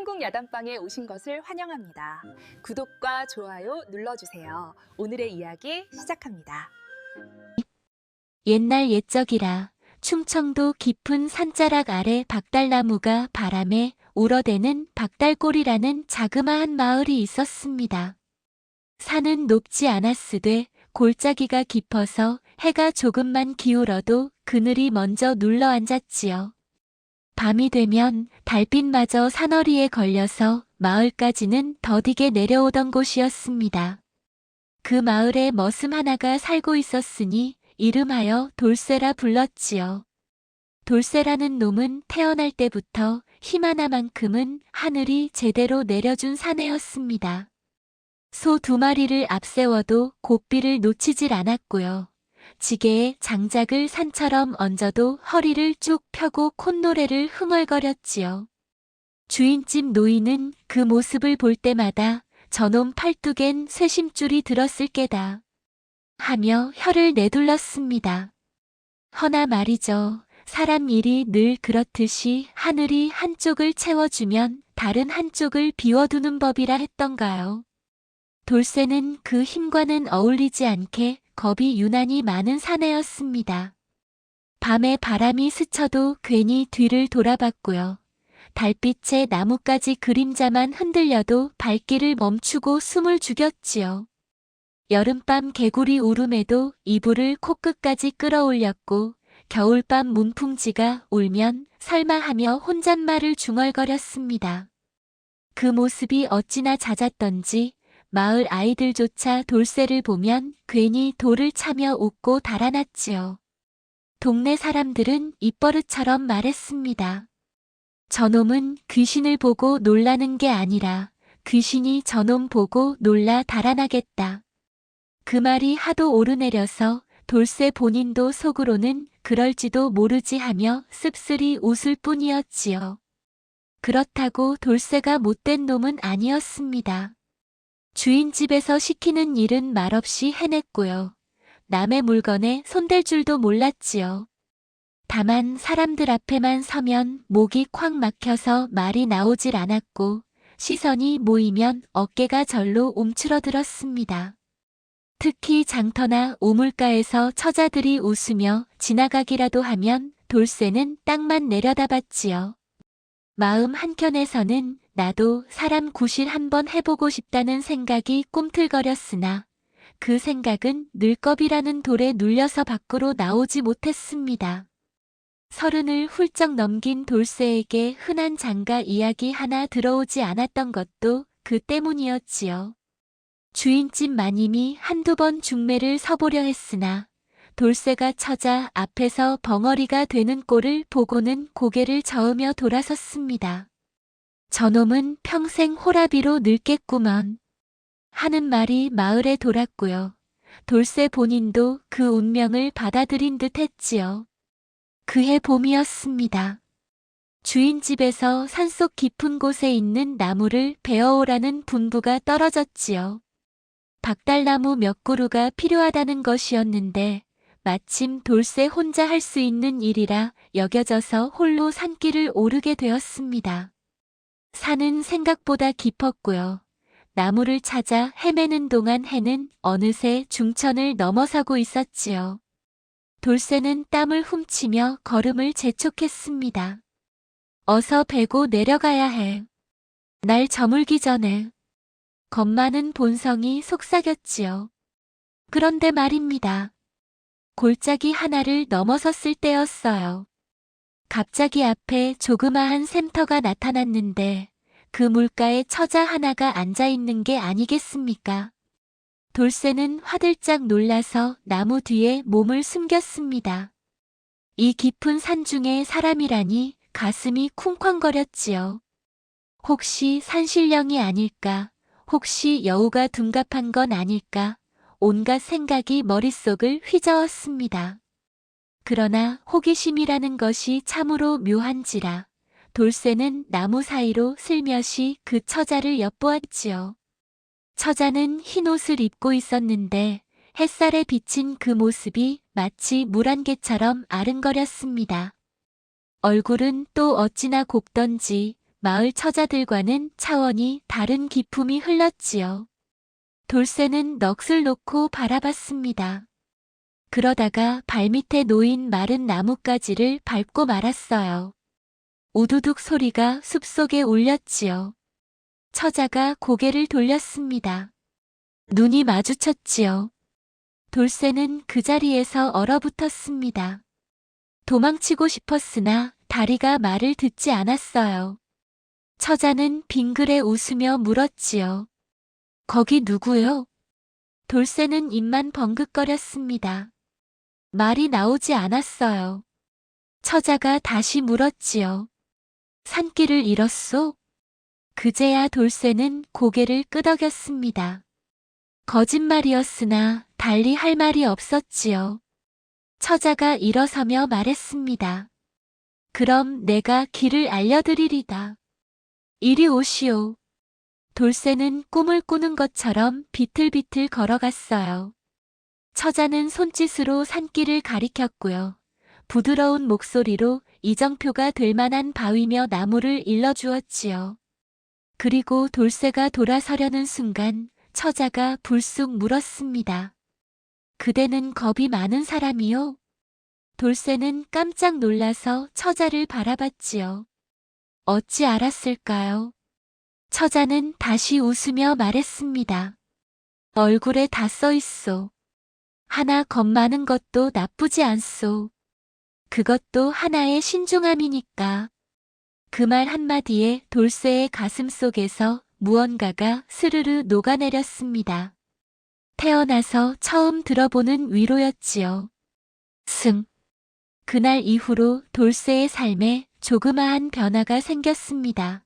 한국 야단방에 오신 것을 환영합니다. 구독과 좋아요 눌러주세요. 오늘의 이야기 시작합니다. 옛날 옛적이라 충청도 깊은 산자락 아래 박달나무가 바람에 울어대는 박달골이라는 자그마한 마을이 있었습니다. 산은 높지 않았으되 골짜기가 깊어서 해가 조금만 기울어도 그늘이 먼저 눌러앉았지요. 밤이 되면 달빛마저 산허리에 걸려서 마을까지는 더디게 내려오던 곳이었습니다. 그 마을에 머슴 하나가 살고 있었으니 이름하여 돌쇠라 불렀지요. 돌쇠라는 놈은 태어날 때부터 힘 하나만큼은 하늘이 제대로 내려준 사내였습니다. 소 2마리를 앞세워도 고삐를 놓치질 않았고요. 지게에 장작을 산처럼 얹어도 허리를 쭉 펴고 콧노래를 흥얼거렸지요. 주인집 노인은 그 모습을 볼 때마다 저놈 팔뚝엔 쇠심줄이 들었을 게다 하며 혀를 내둘렀습니다. 허나 말이죠. 사람 일이 늘 그렇듯이 하늘이 한쪽을 채워주면 다른 한쪽을 비워두는 법이라 했던가요. 돌쇠는 그 힘과는 어울리지 않게 겁이 유난히 많은 사내였습니다. 밤에 바람이 스쳐도 괜히 뒤를 돌아봤고요. 달빛에 나뭇가지 그림자만 흔들려도 발길을 멈추고 숨을 죽였지요. 여름밤 개구리 울음에도 이불을 코끝까지 끌어올렸고 겨울밤 문풍지가 울면 설마하며 혼잣말을 중얼거렸습니다. 그 모습이 어찌나 잦았던지 마을 아이들조차 돌쇠를 보면 괜히 돌을 차며 웃고 달아났지요. 동네 사람들은 입버릇처럼 말했습니다. 저놈은 귀신을 보고 놀라는 게 아니라 귀신이 저놈 보고 놀라 달아나겠다. 그 말이 하도 오르내려서 돌쇠 본인도 속으로는 그럴지도 모르지 하며 씁쓸히 웃을 뿐이었지요. 그렇다고 돌쇠가 못된 놈은 아니었습니다. 주인 집에서 시키는 일은 말없이 해냈고요. 남의 물건에 손댈 줄도 몰랐지요. 다만 사람들 앞에만 서면 목이 콱 막혀서 말이 나오질 않았고 시선이 모이면 어깨가 절로 움츠러들었습니다. 특히 장터나 우물가에서 처자들이 웃으며 지나가기라도 하면 돌쇠는 땅만 내려다봤지요. 마음 한켠에서는 나도 사람 구실 한번 해보고 싶다는 생각이 꿈틀거렸으나 그 생각은 늘겁이라는 돌에 눌려서 밖으로 나오지 못했습니다. 30을 훌쩍 넘긴 돌쇠에게 흔한 장가 이야기 하나 들어오지 않았던 것도 그 때문이었지요. 주인집 마님이 한두 번 중매를 서보려 했으나 돌쇠가 처자 앞에서 벙어리가 되는 꼴을 보고는 고개를 저으며 돌아섰습니다. 저놈은 평생 호라비로 늙겠구먼 하는 말이 마을에 돌았고요. 돌쇠 본인도 그 운명을 받아들인 듯 했지요. 그해 봄이었습니다. 주인 집에서 산속 깊은 곳에 있는 나무를 베어오라는 분부가 떨어졌지요. 박달나무 몇 그루가 필요하다는 것이었는데 마침 돌쇠 혼자 할 수 있는 일이라 여겨져서 홀로 산길을 오르게 되었습니다. 산은 생각보다 깊었고요. 나무를 찾아 헤매는 동안 해는 어느새 중천을 넘어서고 있었지요. 돌쇠는 땀을 훔치며 걸음을 재촉했습니다. 어서 베고 내려가야 해. 날 저물기 전에. 겁 많은 본성이 속삭였지요. 그런데 말입니다. 골짜기 하나를 넘어섰을 때였어요. 갑자기 앞에 조그마한 샘터가 나타났는데 그 물가에 처자 하나가 앉아있는 게 아니겠습니까? 돌쇠는 화들짝 놀라서 나무 뒤에 몸을 숨겼습니다. 이 깊은 산중에 사람이라니 가슴이 쿵쾅거렸지요. 혹시 산신령이 아닐까? 혹시 여우가 둔갑한 건 아닐까? 온갖 생각이 머릿속을 휘저었습니다. 그러나 호기심이라는 것이 참으로 묘한지라 돌쇠는 나무 사이로 슬며시 그 처자를 엿보았지요. 처자는 흰 옷을 입고 있었는데 햇살에 비친 그 모습이 마치 물안개처럼 아른거렸습니다. 얼굴은 또 어찌나 곱던지 마을 처자들과는 차원이 다른 기품이 흘렀지요. 돌쇠는 넋을 놓고 바라봤습니다. 그러다가 발밑에 놓인 마른 나뭇가지를 밟고 말았어요. 우두둑 소리가 숲속에 울렸지요. 처자가 고개를 돌렸습니다. 눈이 마주쳤지요. 돌쇠는 그 자리에서 얼어붙었습니다. 도망치고 싶었으나 다리가 말을 듣지 않았어요. 처자는 빙그레 웃으며 물었지요. 거기 누구요? 돌쇠는 입만 벙긋거렸습니다. 말이 나오지 않았어요. 처자가 다시 물었지요. 산길을 잃었소? 그제야 돌쇠는 고개를 끄덕였습니다. 거짓말이었으나 달리 할 말이 없었지요. 처자가 일어서며 말했습니다. 그럼 내가 길을 알려드리리다. 이리 오시오. 돌쇠는 꿈을 꾸는 것처럼 비틀비틀 걸어갔어요. 처자는 손짓으로 산길을 가리켰고요. 부드러운 목소리로 이정표가 될 만한 바위며 나무를 일러주었지요. 그리고 돌쇠가 돌아서려는 순간 처자가 불쑥 물었습니다. 그대는 겁이 많은 사람이요? 돌쇠는 깜짝 놀라서 처자를 바라봤지요. 어찌 알았을까요? 처자는 다시 웃으며 말했습니다. 얼굴에 다 써있소. 하나 겁 많은 것도 나쁘지 않소. 그것도 하나의 신중함이니까. 그 말 한마디에 돌쇠의 가슴 속에서 무언가가 스르르 녹아내렸습니다. 태어나서 처음 들어보는 위로였지요. 그날 이후로 돌쇠의 삶에 조그마한 변화가 생겼습니다.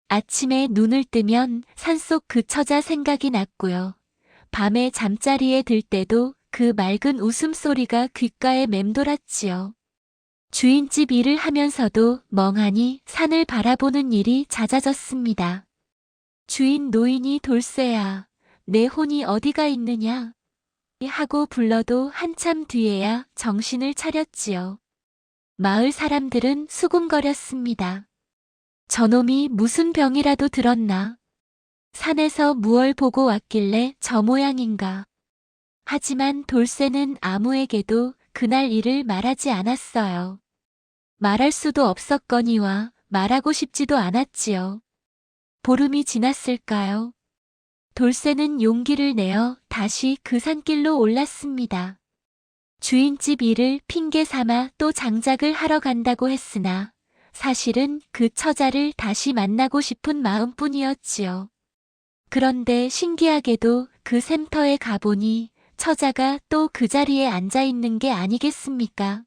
아침에 눈을 뜨면 산속 그 처자 생각이 났고요. 밤에 잠자리에 들 때도 그 맑은 웃음소리가 귓가에 맴돌았지요. 주인집 일을 하면서도 멍하니 산을 바라보는 일이 잦아졌습니다. 주인 노인이 돌쇠야, 내 혼이 어디가 있느냐? 하고 불러도 한참 뒤에야 정신을 차렸지요. 마을 사람들은 수군거렸습니다. 저놈이 무슨 병이라도 들었나? 산에서 무얼 보고 왔길래 저 모양인가? 하지만 돌쇠는 아무에게도 그날 일을 말하지 않았어요. 말할 수도 없었거니와 말하고 싶지도 않았지요. 보름이 지났을까요? 돌쇠는 용기를 내어 다시 그 산길로 올랐습니다. 주인집 일을 핑계 삼아 또 장작을 하러 간다고 했으나 사실은 그 처자를 다시 만나고 싶은 마음뿐이었지요. 그런데 신기하게도 그 샘터에 가보니 처자가 또 그 자리에 앉아 있는 게 아니겠습니까?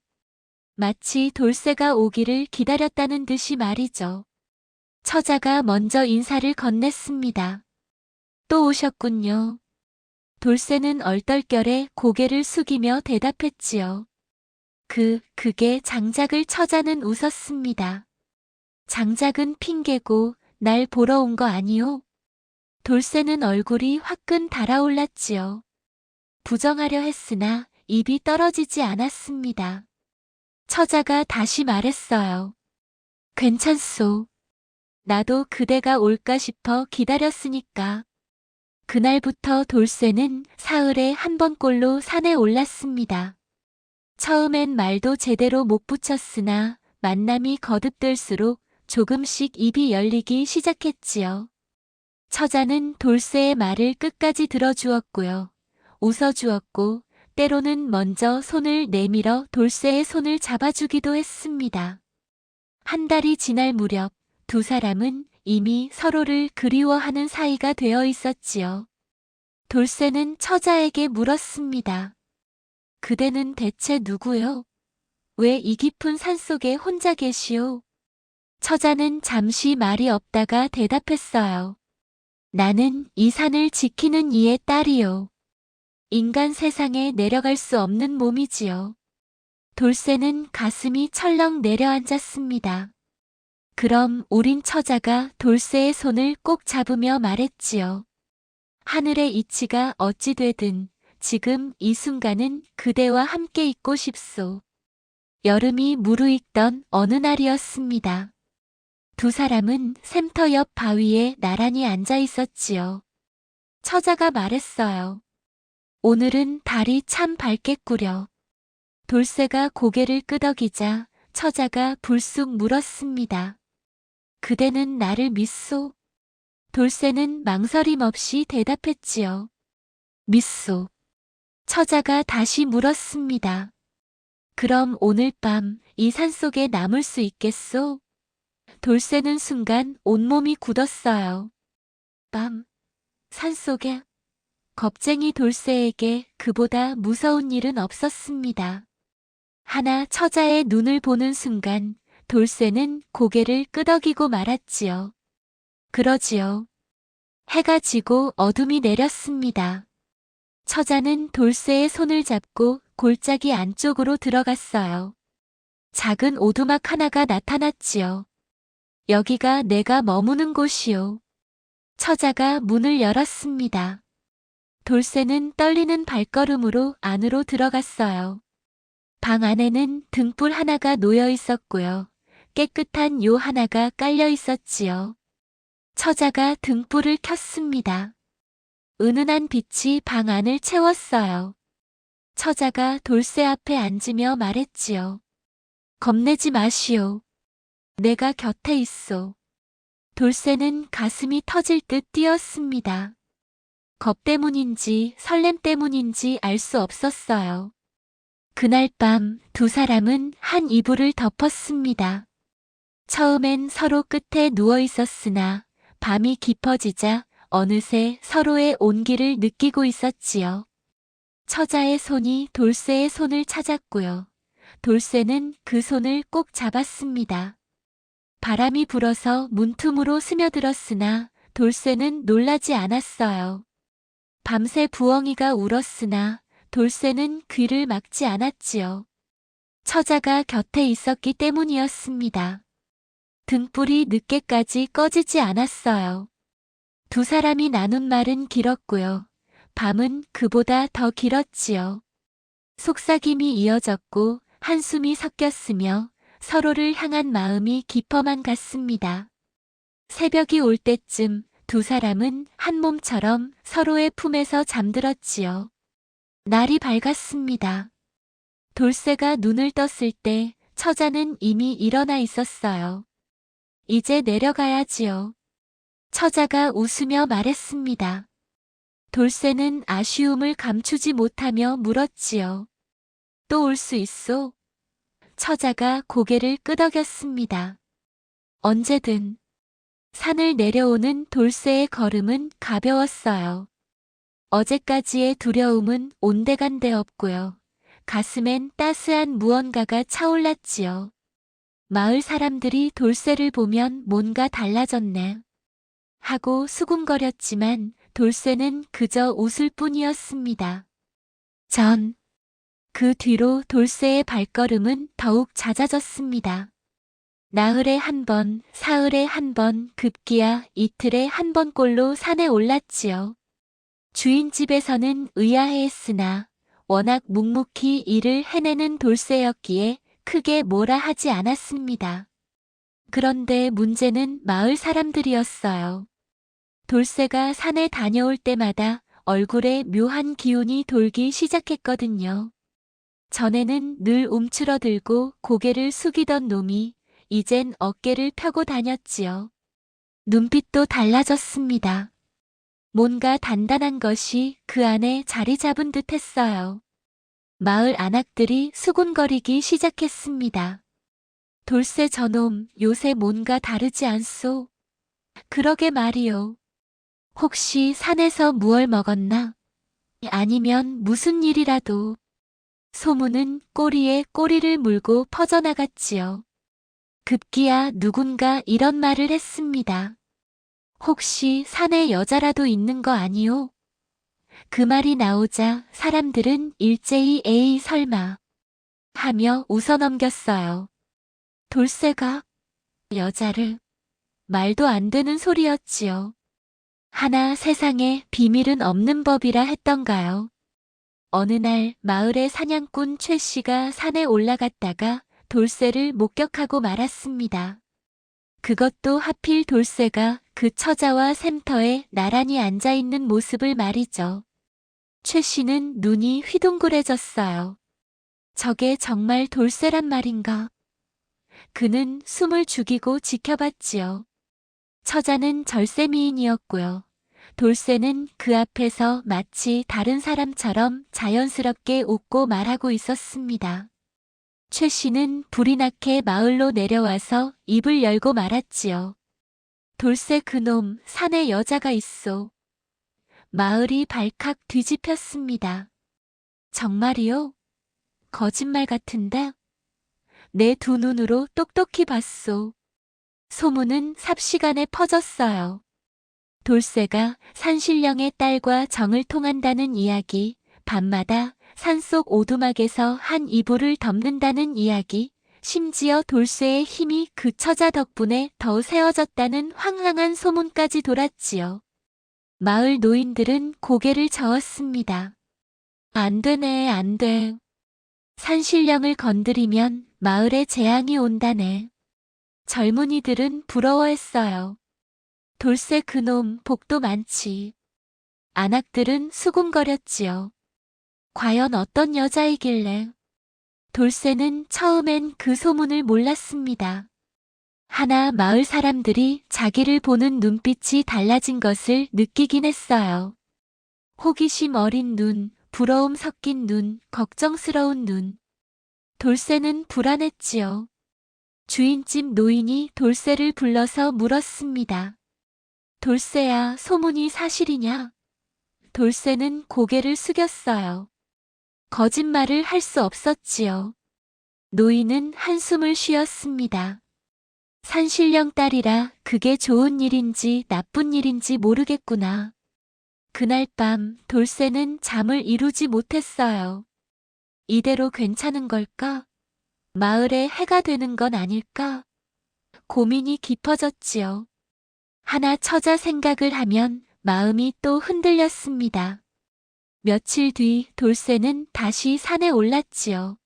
마치 돌쇠가 오기를 기다렸다는 듯이 말이죠. 처자가 먼저 인사를 건넸습니다. 또 오셨군요. 돌쇠는 얼떨결에 고개를 숙이며 대답했지요. 그게 장작을 처자는 웃었습니다. 장작은 핑계고 날 보러 온 거 아니오? 돌쇠는 얼굴이 화끈 달아올랐지요. 부정하려 했으나 입이 떨어지지 않았습니다. 처자가 다시 말했어요. 괜찮소. 나도 그대가 올까 싶어 기다렸으니까. 그날부터 돌쇠는 사흘에 한 번꼴로 산에 올랐습니다. 처음엔 말도 제대로 못 붙였으나 만남이 거듭될수록 조금씩 입이 열리기 시작했지요. 처자는 돌쇠의 말을 끝까지 들어주었고요. 웃어주었고 때로는 먼저 손을 내밀어 돌쇠의 손을 잡아주기도 했습니다. 한 달이 지날 무렵 두 사람은 이미 서로를 그리워하는 사이가 되어 있었지요. 돌쇠는 처자에게 물었습니다. 그대는 대체 누구요? 왜 이 깊은 산속에 혼자 계시오? 처자는 잠시 말이 없다가 대답했어요. 나는 이 산을 지키는 이의 딸이요. 인간 세상에 내려갈 수 없는 몸이지요. 돌쇠는 가슴이 철렁 내려앉았습니다. 그럼 우린 처자가 돌쇠의 손을 꼭 잡으며 말했지요. 하늘의 이치가 어찌 되든 지금 이 순간은 그대와 함께 있고 싶소. 여름이 무르익던 어느 날이었습니다. 두 사람은 샘터 옆 바위에 나란히 앉아 있었지요. 처자가 말했어요. 오늘은 달이 참 밝겠구려. 돌쇠가 고개를 끄덕이자 처자가 불쑥 물었습니다. 그대는 나를 믿소? 돌쇠는 망설임 없이 대답했지요. 믿소. 처자가 다시 물었습니다. 그럼 오늘 밤 이 산속에 남을 수 있겠소? 돌쇠는 순간 온몸이 굳었어요. 밤, 산속에 겁쟁이 돌쇠에게 그보다 무서운 일은 없었습니다. 하나 처자의 눈을 보는 순간 돌쇠는 고개를 끄덕이고 말았지요. 그러지요. 해가 지고 어둠이 내렸습니다. 처자는 돌쇠의 손을 잡고 골짜기 안쪽으로 들어갔어요. 작은 오두막 하나가 나타났지요. 여기가 내가 머무는 곳이요. 처자가 문을 열었습니다. 돌쇠는 떨리는 발걸음으로 안으로 들어갔어요. 방 안에는 등불 하나가 놓여 있었고요. 깨끗한 요 하나가 깔려 있었지요. 처자가 등불을 켰습니다. 은은한 빛이 방 안을 채웠어요. 처자가 돌쇠 앞에 앉으며 말했지요. 겁내지 마시오. 내가 곁에 있소. 돌쇠는 가슴이 터질 듯 뛰었습니다. 겁 때문인지 설렘 때문인지 알 수 없었어요. 그날 밤 두 사람은 한 이불을 덮었습니다. 처음엔 서로 끝에 누워 있었으나 밤이 깊어지자 어느새 서로의 온기를 느끼고 있었지요. 처자의 손이 돌쇠의 손을 찾았고요. 돌쇠는 그 손을 꼭 잡았습니다. 바람이 불어서 문틈으로 스며들었으나 돌쇠는 놀라지 않았어요. 밤새 부엉이가 울었으나 돌쇠는 귀를 막지 않았지요. 처자가 곁에 있었기 때문이었습니다. 등불이 늦게까지 꺼지지 않았어요. 두 사람이 나눈 말은 길었고요. 밤은 그보다 더 길었지요. 속삭임이 이어졌고 한숨이 섞였으며 서로를 향한 마음이 깊어만 갔습니다. 새벽이 올 때쯤 두 사람은 한 몸처럼 서로의 품에서 잠들었지요. 날이 밝았습니다. 돌쇠가 눈을 떴을 때 처자는 이미 일어나 있었어요. 이제 내려가야지요. 처자가 웃으며 말했습니다. 돌쇠는 아쉬움을 감추지 못하며 물었지요. 또 올 수 있소? 처자가 고개를 끄덕였습니다. 언제든. 산을 내려오는 돌쇠의 걸음은 가벼웠어요. 어제까지의 두려움은 온데간데 없고요. 가슴엔 따스한 무언가가 차올랐지요. 마을 사람들이 돌쇠를 보면 뭔가 달라졌네 하고 수군거렸지만 돌쇠는 그저 웃을 뿐이었습니다. 그 뒤로 돌쇠의 발걸음은 더욱 잦아졌습니다. 나흘에 한 번, 사흘에 한 번, 급기야 이틀에 한 번꼴로 산에 올랐지요. 주인 집에서는 의아해했으나 워낙 묵묵히 일을 해내는 돌쇠였기에 크게 뭐라 하지 않았습니다. 그런데 문제는 마을 사람들이었어요. 돌쇠가 산에 다녀올 때마다 얼굴에 묘한 기운이 돌기 시작했거든요. 전에는 늘 움츠러들고 고개를 숙이던 놈이 이젠 어깨를 펴고 다녔지요. 눈빛도 달라졌습니다. 뭔가 단단한 것이 그 안에 자리 잡은 듯 했어요. 마을 안악들이 수군거리기 시작했습니다. 돌쇠 저놈 요새 뭔가 다르지 않소? 그러게 말이요. 혹시 산에서 무얼 먹었나? 아니면 무슨 일이라도. 소문은 꼬리에 꼬리를 물고 퍼져나갔지요. 급기야 누군가 이런 말을 했습니다. 혹시 산에 여자라도 있는 거 아니오? 그 말이 나오자 사람들은 일제히 에이 설마 하며 웃어넘겼어요. 돌쇠가 여자를 말도 안 되는 소리였지요. 하나 세상에 비밀은 없는 법이라 했던가요. 어느 날 마을의 사냥꾼 최 씨가 산에 올라갔다가 돌쇠를 목격하고 말았습니다. 그것도 하필 돌쇠가 그 처자와 샘터에 나란히 앉아있는 모습을 말이죠. 최 씨는 눈이 휘둥그레졌어요. 저게 정말 돌쇠란 말인가? 그는 숨을 죽이고 지켜봤지요. 처자는 절세미인이었고요. 돌쇠는 그 앞에서 마치 다른 사람처럼 자연스럽게 웃고 말하고 있었습니다. 최 씨는 불이 나게 마을로 내려와서 입을 열고 말았지요. 돌쇠 그놈 산에 여자가 있소. 마을이 발칵 뒤집혔습니다. 정말이요? 거짓말 같은데? 내 두 눈으로 똑똑히 봤소. 소문은 삽시간에 퍼졌어요. 돌쇠가 산신령의 딸과 정을 통한다는 이야기, 밤마다 산속 오두막에서 한 이불을 덮는다는 이야기, 심지어 돌쇠의 힘이 그 처자 덕분에 더 세워졌다는 황당한 소문까지 돌았지요. 마을 노인들은 고개를 저었습니다. 안 되네, 안 돼. 산신령을 건드리면 마을에 재앙이 온다네. 젊은이들은 부러워했어요. 돌쇠 그놈 복도 많지. 안악들은 수군거렸지요. 과연 어떤 여자이길래. 돌쇠는 처음엔 그 소문을 몰랐습니다. 하나 마을 사람들이 자기를 보는 눈빛이 달라진 것을 느끼긴 했어요. 호기심 어린 눈, 부러움 섞인 눈, 걱정스러운 눈. 돌쇠는 불안했지요. 주인집 노인이 돌쇠를 불러서 물었습니다. 돌쇠야, 소문이 사실이냐? 돌쇠는 고개를 숙였어요. 거짓말을 할 수 없었지요. 노인은 한숨을 쉬었습니다. 산신령 딸이라 그게 좋은 일인지 나쁜 일인지 모르겠구나. 그날 밤 돌쇠는 잠을 이루지 못했어요. 이대로 괜찮은 걸까? 마을에 해가 되는 건 아닐까? 고민이 깊어졌지요. 하나 처자 생각을 하면 마음이 또 흔들렸습니다. 며칠 뒤 돌쇠는 다시 산에 올랐지요.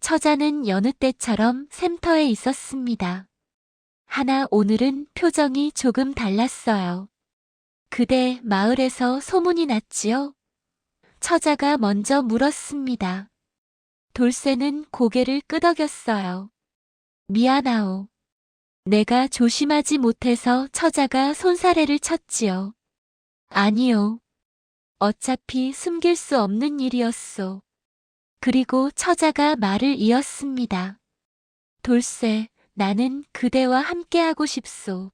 처자는 여느 때처럼 샘터에 있었습니다. 하나 오늘은 표정이 조금 달랐어요. 그대 마을에서 소문이 났지요? 처자가 먼저 물었습니다. 돌쇠는 고개를 끄덕였어요. 미안하오. 내가 조심하지 못해서 처자가 손사래를 쳤지요. 아니요. 어차피 숨길 수 없는 일이었소. 그리고 처자가 말을 이었습니다. 돌쇠, 나는 그대와 함께하고 싶소.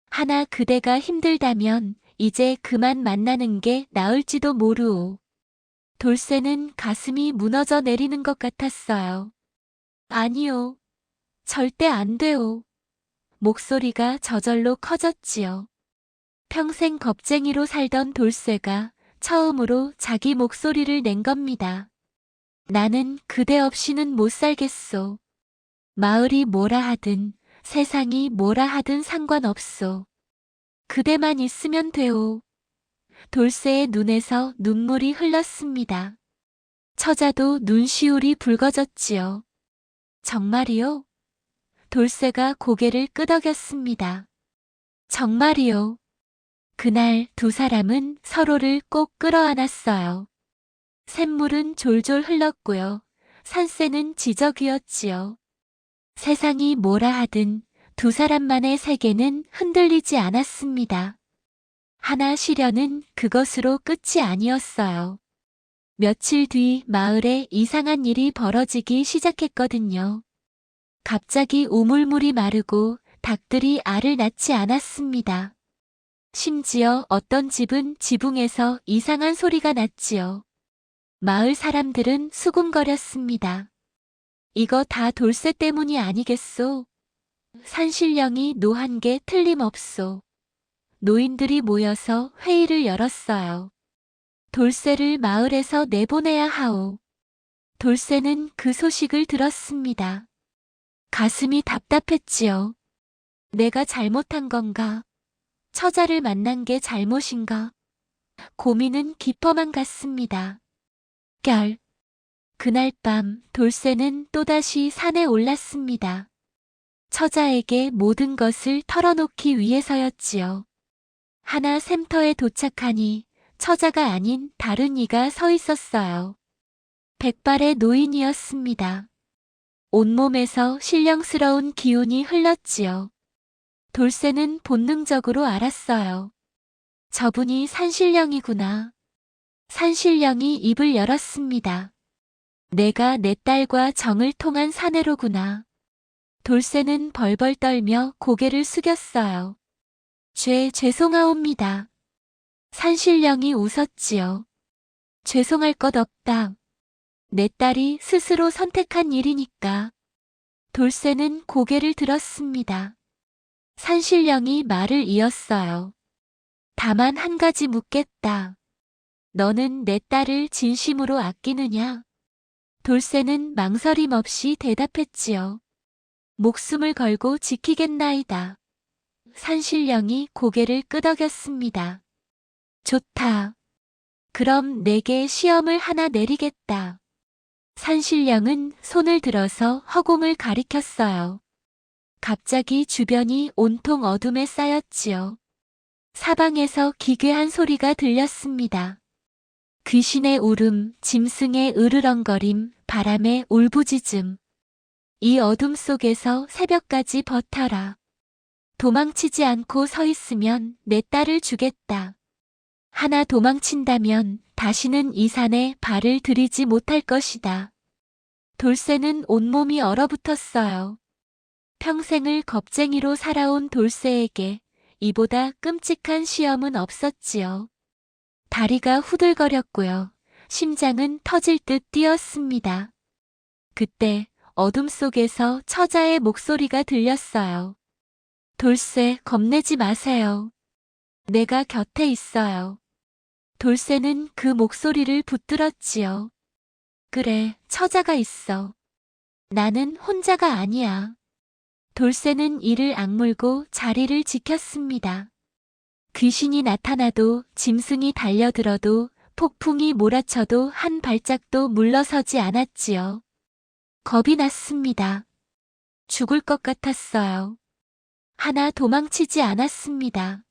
하나 그대가 힘들다면 이제 그만 만나는 게 나을지도 모르오. 돌쇠는 가슴이 무너져 내리는 것 같았어요. 아니요. 절대 안 돼요. 목소리가 저절로 커졌지요. 평생 겁쟁이로 살던 돌쇠가 처음으로 자기 목소리를 낸 겁니다. 나는 그대 없이는 못 살겠소. 마을이 뭐라 하든 세상이 뭐라 하든 상관없소. 그대만 있으면 돼오. 돌쇠의 눈에서 눈물이 흘렀습니다. 처자도 눈시울이 붉어졌지요. 정말이요? 돌쇠가 고개를 끄덕였습니다. 정말이요. 그날 두 사람은 서로를 꼭 끌어안았어요. 샘물은 졸졸 흘렀고요. 산새는 지저귀었지요. 세상이 뭐라 하든 두 사람만의 세계는 흔들리지 않았습니다. 하나 시련은 그것으로 끝이 아니었어요. 며칠 뒤 마을에 이상한 일이 벌어지기 시작했거든요. 갑자기 우물물이 마르고 닭들이 알을 낳지 않았습니다. 심지어 어떤 집은 지붕에서 이상한 소리가 났지요. 마을 사람들은 수군거렸습니다. 이거 다 돌쇠 때문이 아니겠소? 산신령이 노한 게 틀림없소. 노인들이 모여서 회의를 열었어요. 돌쇠를 마을에서 내보내야 하오. 돌쇠는 그 소식을 들었습니다. 가슴이 답답했지요. 내가 잘못한 건가? 처자를 만난 게 잘못인가? 고민은 깊어만 갔습니다. 그날 밤 돌쇠는 또다시 산에 올랐습니다. 처자에게 모든 것을 털어놓기 위해서였지요. 하나 샘터에 도착하니 처자가 아닌 다른 이가 서 있었어요. 백발의 노인이었습니다. 온몸에서 신령스러운 기운이 흘렀지요. 돌쇠는 본능적으로 알았어요. 저분이 산신령이구나. 산신령이 입을 열었습니다. 내가 내 딸과 정을 통한 사내로구나. 돌쇠는 벌벌 떨며 고개를 숙였어요. 죄송하옵니다. 산신령이 웃었지요. 죄송할 것 없다. 내 딸이 스스로 선택한 일이니까. 돌쇠는 고개를 들었습니다. 산신령이 말을 이었어요. 다만 한 가지 묻겠다. 너는 내 딸을 진심으로 아끼느냐? 돌쇠는 망설임 없이 대답했지요. 목숨을 걸고 지키겠나이다. 산신령이 고개를 끄덕였습니다. 좋다. 그럼 내게 시험을 하나 내리겠다. 산신령은 손을 들어서 허공을 가리켰어요. 갑자기 주변이 온통 어둠에 쌓였지요. 사방에서 기괴한 소리가 들렸습니다. 귀신의 울음, 짐승의 으르렁거림, 바람의 울부짖음. 이 어둠 속에서 새벽까지 버텨라. 도망치지 않고 서 있으면 내 딸을 주겠다. 하나 도망친다면 다시는 이 산에 발을 들이지 못할 것이다. 돌쇠는 온몸이 얼어붙었어요. 평생을 겁쟁이로 살아온 돌쇠에게 이보다 끔찍한 시험은 없었지요. 다리가 후들거렸고요. 심장은 터질 듯 뛰었습니다. 그때 어둠 속에서 처자의 목소리가 들렸어요. 돌쇠, 겁내지 마세요. 내가 곁에 있어요. 돌쇠는 그 목소리를 붙들었지요. 그래, 처자가 있어. 나는 혼자가 아니야. 돌쇠는 이를 악물고 자리를 지켰습니다. 귀신이 나타나도 짐승이 달려들어도 폭풍이 몰아쳐도 한 발짝도 물러서지 않았지요. 겁이 났습니다. 죽을 것 같았어요. 하나 도망치지 않았습니다.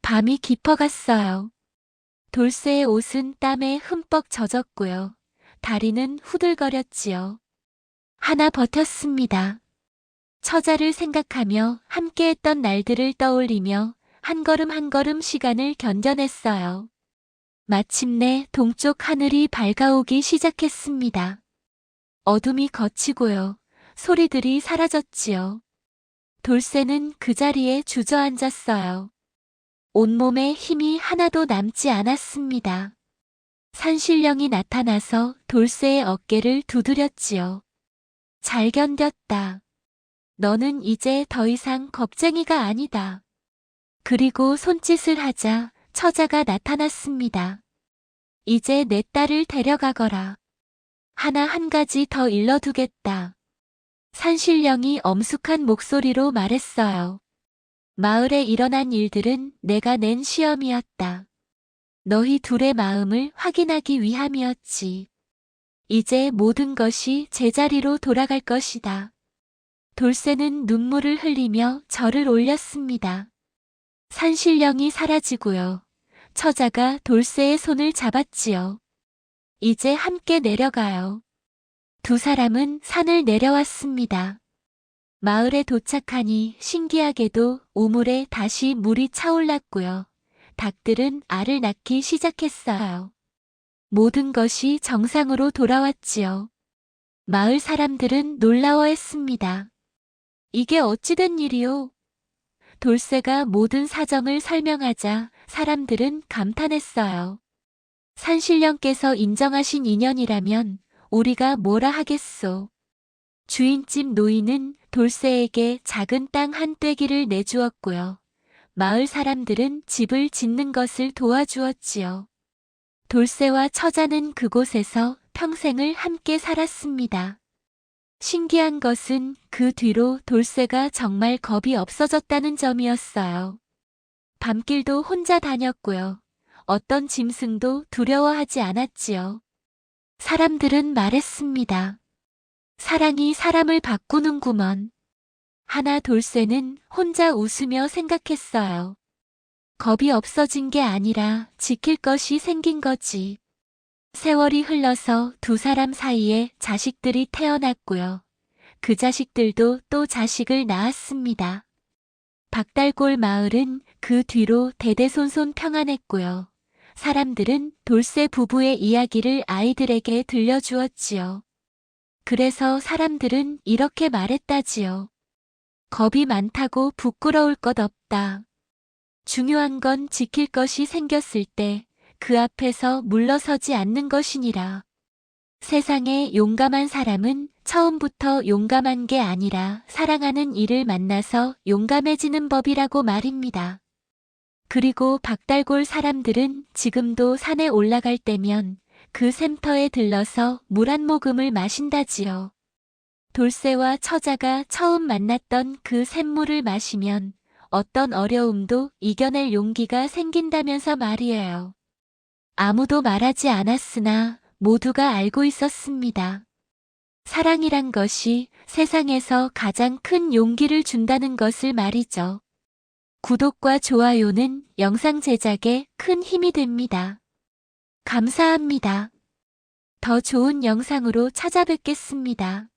밤이 깊어갔어요. 돌쇠의 옷은 땀에 흠뻑 젖었고요. 다리는 후들거렸지요. 하나 버텼습니다. 처자를 생각하며 함께했던 날들을 떠올리며 한 걸음 한 걸음 시간을 견뎌냈어요. 마침내 동쪽 하늘이 밝아오기 시작했습니다. 어둠이 걷히고요. 소리들이 사라졌지요. 돌쇠는 그 자리에 주저앉았어요. 온몸에 힘이 하나도 남지 않았습니다. 산신령이 나타나서 돌쇠의 어깨를 두드렸지요. 잘 견뎠다. 너는 이제 더 이상 겁쟁이가 아니다. 그리고 손짓을 하자 처자가 나타났습니다. 이제 내 딸을 데려가거라. 하나 한 가지 더 일러두겠다. 산신령이 엄숙한 목소리로 말했어요. 마을에 일어난 일들은 내가 낸 시험이었다. 너희 둘의 마음을 확인하기 위함이었지. 이제 모든 것이 제자리로 돌아갈 것이다. 돌쇠는 눈물을 흘리며 절을 올렸습니다. 산신령이 사라지고요. 처자가 돌쇠의 손을 잡았지요. 이제 함께 내려가요. 두 사람은 산을 내려왔습니다. 마을에 도착하니 신기하게도 우물에 다시 물이 차올랐고요. 닭들은 알을 낳기 시작했어요. 모든 것이 정상으로 돌아왔지요. 마을 사람들은 놀라워했습니다. 이게 어찌된 일이오? 돌쇠가 모든 사정을 설명하자 사람들은 감탄했어요. 산신령께서 인정하신 인연이라면 우리가 뭐라 하겠소. 주인집 노인은 돌쇠에게 작은 땅 한 떼기를 내주었고요. 마을 사람들은 집을 짓는 것을 도와주었지요. 돌쇠와 처자는 그곳에서 평생을 함께 살았습니다. 신기한 것은 그 뒤로 돌쇠가 정말 겁이 없어졌다는 점이었어요. 밤길도 혼자 다녔고요. 어떤 짐승도 두려워하지 않았지요. 사람들은 말했습니다. 사랑이 사람을 바꾸는구먼. 하나 돌쇠는 혼자 웃으며 생각했어요. 겁이 없어진 게 아니라 지킬 것이 생긴 거지. 세월이 흘러서 두 사람 사이에 자식들이 태어났고요. 그 자식들도 또 자식을 낳았습니다. 박달골 마을은 그 뒤로 대대손손 평안했고요. 사람들은 돌쇠 부부의 이야기를 아이들에게 들려주었지요. 그래서 사람들은 이렇게 말했다지요. 겁이 많다고 부끄러울 것 없다. 중요한 건 지킬 것이 생겼을 때 그 앞에서 물러서지 않는 것이니라. 세상에 용감한 사람은 처음부터 용감한 게 아니라 사랑하는 이를 만나서 용감해지는 법이라고 말입니다. 그리고 박달골 사람들은 지금도 산에 올라갈 때면 그 샘터에 들러서 물 한 모금을 마신다지요. 돌쇠와 처자가 처음 만났던 그 샘물을 마시면 어떤 어려움도 이겨낼 용기가 생긴다면서 말이에요. 아무도 말하지 않았으나 모두가 알고 있었습니다. 사랑이란 것이 세상에서 가장 큰 용기를 준다는 것을 말이죠. 구독과 좋아요는 영상 제작에 큰 힘이 됩니다. 감사합니다. 더 좋은 영상으로 찾아뵙겠습니다.